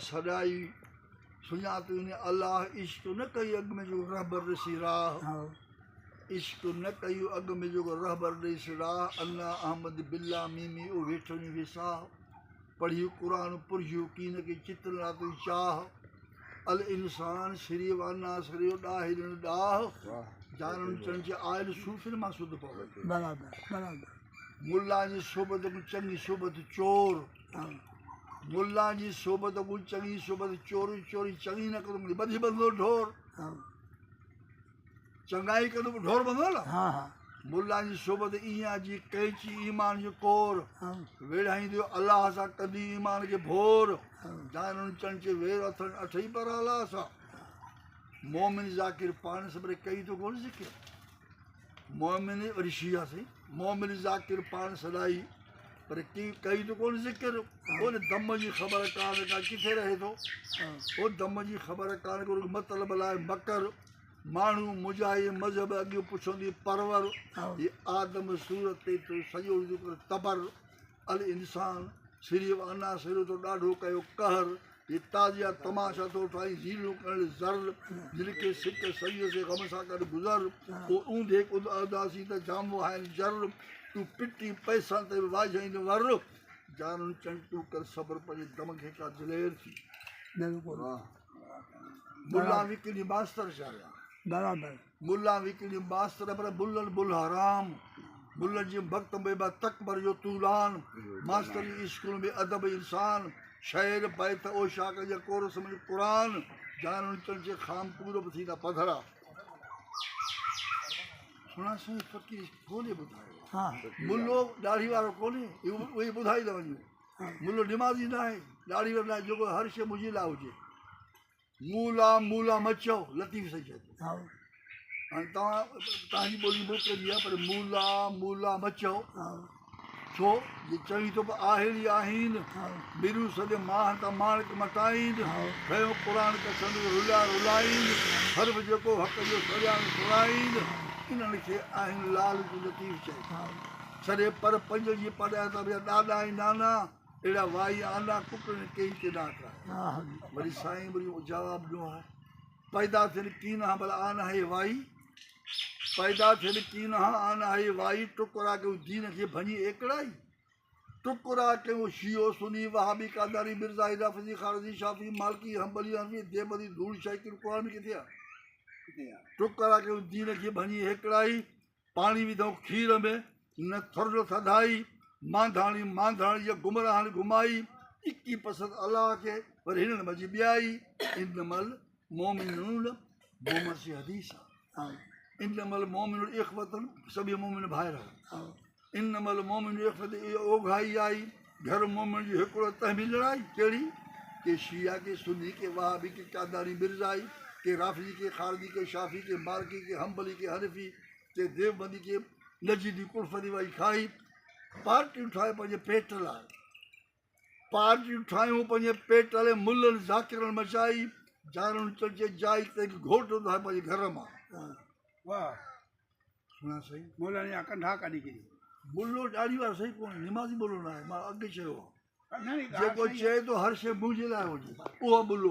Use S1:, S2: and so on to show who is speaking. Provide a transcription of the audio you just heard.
S1: सॾाई सुञातूं अलाह इश्क न कई अॻ में जो रहबर ॾिसी राह इश्क न कयूं अॻ में जेको रहबर ॾिसी राह अल्लाह अहमद बिल्ला मीमी ओ वेठणी विसाह पढ़ियूं क़ुरान पुरजियूं कीन खे चित्र लातूं चाह अल इंसान श्री वाना सरियो ॾाहिर ॾाह जानन चण जे आयल सूफ़िन मां सुध पवे मुल्ला जी सोबत को चङी सोबत चोर मुल्ला जी सोबत को चङी सोबत चोरी चोरी चङी न करूं ॿधी बंदो ढोर चङाई करूं ढोर बंदो न मुल्ला जी सोबत ईअं जी कैची ईमान जो कोर वेढ़ाईंदो अलाह सां कदी ईमान खे भोर जानन चण जे वेर अथनि अठई पर अलाह सां मोमिन ज़ाकिर पाण सभु कई तो कोन ज़िक्र मोमिन वरी शिया सही मोमिन ज़ाकिर पाण सदाई पर कई तो कोन ज़िक्र उन दम जी ख़बर कान का किथे रहे थो ओ दम जी ख़बर कान को मतिलब लाइ मकर माण्हू मुजाहि मज़हब अॻियो पुछंदी परवर ये आदम सूरत ते तो सॼो तबर अल इंसान सिर्फ़ अना सिरो तो ॾाढो कयो कहर ये ताज़िया तमाशा तो ठाही ज़ीरो करण ज़र जिनके सिक सही से गम सां गॾु गुज़र वो ऊंधे कुद अदासी त जामो है जर तू पिटी पैसा ते वाझाईंद वर जानन चण तू कर सब्र पंहिंजे दम खे का दिलेर थी मुल्ला विकिणी मास्तर शाया बराबर मुल्ला विकिणी मास्तर पर बुल्लन बुल हराम बुल्लन जी वक़्त में बा तकबर जो तूलान मास्तर स्कूल में अदब इंसान शहर बैत ओ शाक जा कोरस में कुरान जानन चण जे खाम पूरो थी था पधरा सुना सही फकीर कोने ॿुधायो मुल्लो दाढ़ी वारो कोने उहे ॿुधाई था वञूं मुल्लो निमाज़ी न आहे दाढ़ी वारो न आहे जेको हर शइ मुंहिंजी लाइ हुजे मूला मूला मचो लतीफ़ सां चए थो हाणे तव्हांजी ॿोली मोकिलंदी आहे पर मूला मूला मचो छो ये चई तो आहिरी आहिनि बिरू सॼे माह त माणक मटाईंद खयो क़ुरान का संद रुला रुलाईंद हर जेको हक़ जो सॼाण सुराईंद इन्हनि खे आहिनि लाल जो लतीफ़ चए सॼे पर पंज जी पढ़ाया त ॿिया ॾाॾा ऐं नाना अहिड़ा वाई आना कुकड़नि कई ते ॾाका वरी साईं वरी जवाबु ॾिनो आहे पैदा थियनि कीन हा भला आन आहे वाई पैदा थियनि कीन हा आन आहे वाई टुकड़ा कयूं दीन खे भञी एकड़ाई टुकड़ा कयूं शियो सुनी वहाबी कादारी मिर्ज़ाई राफ़ज़ी ख़ारजी शाफ़ी मालकी हंबली हनफी देवबंदी धूल शाइकिर क़ुरान में किथे आहे टुकड़ा कयूं दीन खे भञी एकड़ाई पाणी विधऊं खीर में न थुर थधाई मांधाणी मांधाणी या गुमराहाणी घुमाई इक्की पसंदि अलाह खे वरी हिननि मजी ॿियाई इनमल मोमिनून मोहम्मद जी हदीस आहे इनमल मोमिन इख़वतन सभई मोमिन भाइर इनमल मोमिन इख़वत ओघाई आई घर मोमिन जी हिकिड़ो तहमी लड़ाई कहिड़ी के शिया के सुन्नी के वहाबी के कादारी मिर्ज़ाई के राफ़ी के ख़ारजी के शाफ़ी के मालकी के हंबली के हनफी के देवबंदी के नजीदी कुल्फदी वाई खाई पार्टियूं ठाहे पंहिंजे पेट लाइ पार्टियूं ठाहियूं पंहिंजे पेट लाइ मुल्लनि ज़ाकिरनि मचाई जानन चण जे जाई ते घोट आहे पंहिंजे घर मां वाह सुना सही मुल्लनि जा कंधा काढी किरी मुल्लो ॾाढी वार सही कोन्हे निमाज़ी मुल्लो न आहे मां अॻु चयो जेको चए थो हर शइ मुंहिंजे लाइ हुजे उहो मुल्लो